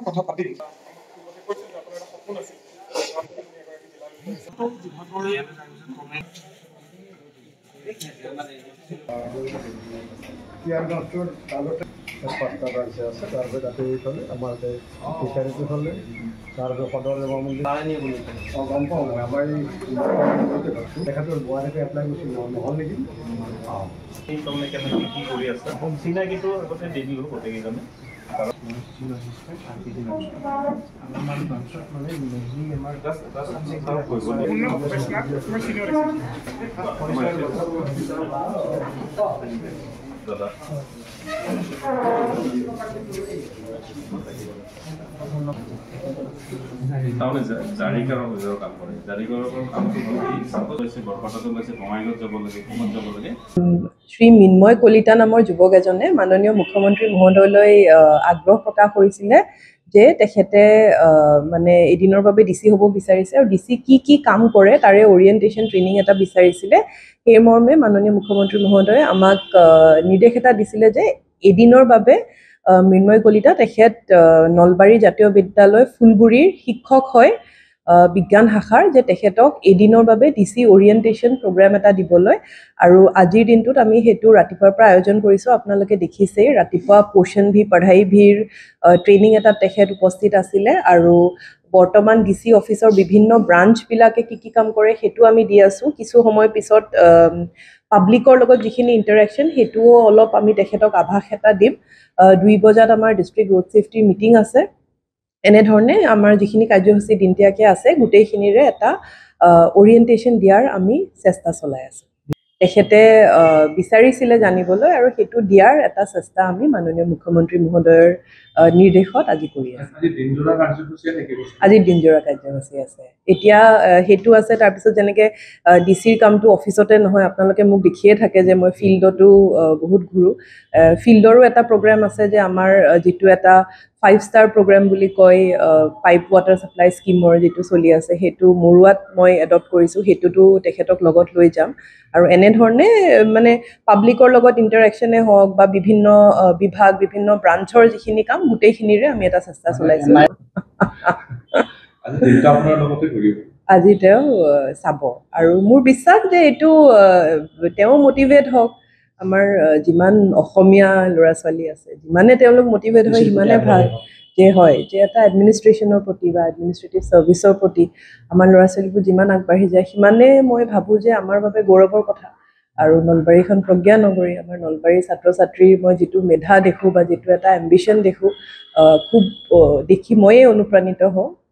কথা পাতি পাঁচটা ব্ৰাঞ্চে আছে তাৰপৰে তাতে চলে আমাৰ ফিশাৰিতে চলে তাৰপৰে সদৰ গম পাওঁ মই আমাৰ দেখা তো গুৱাহাটীতে এপ্লাই কৰিছিল নহ'ল নেকি তাৰমানে কেনেকৈ কি কৰি আছে চিনাকিটো আগতে দেৰি হ'ল গোটেইকেইজনে দাদা তাহলে জাৰিকাৰৰ নিজৰ কাম কৰে জাৰিকাৰৰ কামটো হ'ল কি চাপোজ হৈছে বৰপেটাটো লৈছে বঙাইগাঁৱত যাব লাগে ক'ত যাব লাগে শ্ৰী মিন্ময় কলিতা নামৰ যুৱক এজনে মাননীয় মুখ্যমন্ত্ৰী মহোদয়লৈ আগ্ৰহ প্ৰকাশ কৰিছিলে যে তেখেতে মানে এদিনৰ বাবে ডিসি হ'ব বিচাৰিছে আৰু ডিসি কি কাম কৰে তাৰে ওৰিয়েন্টেশন ট্ৰেইনিং এটা বিচাৰিছিলে সেই মৰ্মে মাননীয় মুখ্যমন্ত্ৰী মহোদয়ে আমাক নিৰ্দেশ এটা দিছিলে যে এদিনৰ বাবে মিন্ময় কলিতা তেখেত নলবাৰী জাতীয় বিদ্যালয় ফুলগুৰিৰ শিক্ষক হয় বিজ্ঞান শাখাৰ যে তেখেতক এদিনৰ বাবে ডিসি ওৰিয়েন্টেশন প্ৰগ্ৰাম এটা দিবলৈ আৰু আজিৰ দিনটোত আমি হেতু ৰাতিপুৱাৰ পৰা আয়োজন কৰিছো আপোনালোকে দেখিছে ৰাতিপুৱা পোষণ ভি পঢ়াই ভিৰ ট্ৰেইনিং এটা তেখেত উপস্থিত আছিলে আৰু বৰ্তমান ডিসি অফিচৰ বিভিন্ন ব্ৰাঞ্চ বিলাকে কি কাম কৰে হেতু আমি দি আছো কিছু সময় পিছত পাব্লিকৰ লগত যিখিনি ইন্টাৰেকশন হেতু অলপ আমি তেখেতক আভাস এটা দিম 2 বজাত আমাৰ ডিস্ট্ৰিক্ট ৰোড সেফটি মিটিং আছে এনে ধৰণে আমাৰ যিখিনি কাৰ্যসূচী দিনটিয়াকে আছে গোটেইখিনিৰে এটা ওৰিয়েন্টেশন দিয়াৰ আমি চেষ্টা চলাই আছো তেখেতে বিচাৰিছিলে জানিবলৈ আৰু হেতু দিয়াৰ এটা চেষ্টা আমি মাননীয় মুখ্যমন্ত্ৰী মহোদয়ৰ নিৰ্দেশত আজি কৰি আছো আজি দিনজোৰা কাৰ্যসূচী আছে এতিয়া হেতু আছে তাৰ পিছত যেনেকে ডিসিৰ কামটো অফিসতে নহয় আপোনালোকে মোক দেখিয়ে থাকে যে মই ফিল্ডতো বহুত ঘুৰু ফিল্ডৰো এটা প্ৰগ্ৰাম আছে যে আমাৰ যেটো এটা 5 ষ্টাৰ প্ৰগ্ৰাম বুলি কয় পাইপ ওয়াটাৰ সাপ্লাই স্কিমৰ যেটো চলি আছে হেতু মৰুৱাত মই এডপ্ট কৰিছো হেতুটো তেখেতক লগত লৈ যাম আৰু এনে ধৰণে মানে পাব্লিকৰ লগত ইন্টাৰেকশনে হওক বা বিভিন্ন বিভাগ বিভিন্ন ব্ৰাঞ্চৰ যিখিনি কাম গোটেইখিনিৰে আমি এটা চেষ্টা চলাইছো আজি তেওঁ চাব আৰু মোৰ বিশ্বাস যে এটো তেওঁ মোটিভেট হওক আমাৰ যিমান অসমীয়া ল'ৰা ছোৱালী আছে যিমানে তেওঁলোক মোটিভেট হয় সিমানে ভাল যে হয় যে এটা এডমিনিষ্ট্ৰেচনৰ প্ৰতি বা এডমিনিষ্ট্ৰেটিভ সাৰ্ভিসৰ প্ৰতি আমাৰ ল'ৰা ছোৱালীবোৰ যিমান আগবাঢ়ি যায় সিমানে মই ভাবো যে আমাৰ বাবে গৌৰৱৰ কথা আৰু নলবাৰীখন প্ৰজ্ঞা নগৰী আমাৰ নলবাৰী ছাত্ৰ ছাত্ৰীৰ মই যেটো মেধা দেখো বা যেটো এটা এম্বিশন দেখো খুব দেখি ময়ে অনুপ্ৰাণিত হওঁ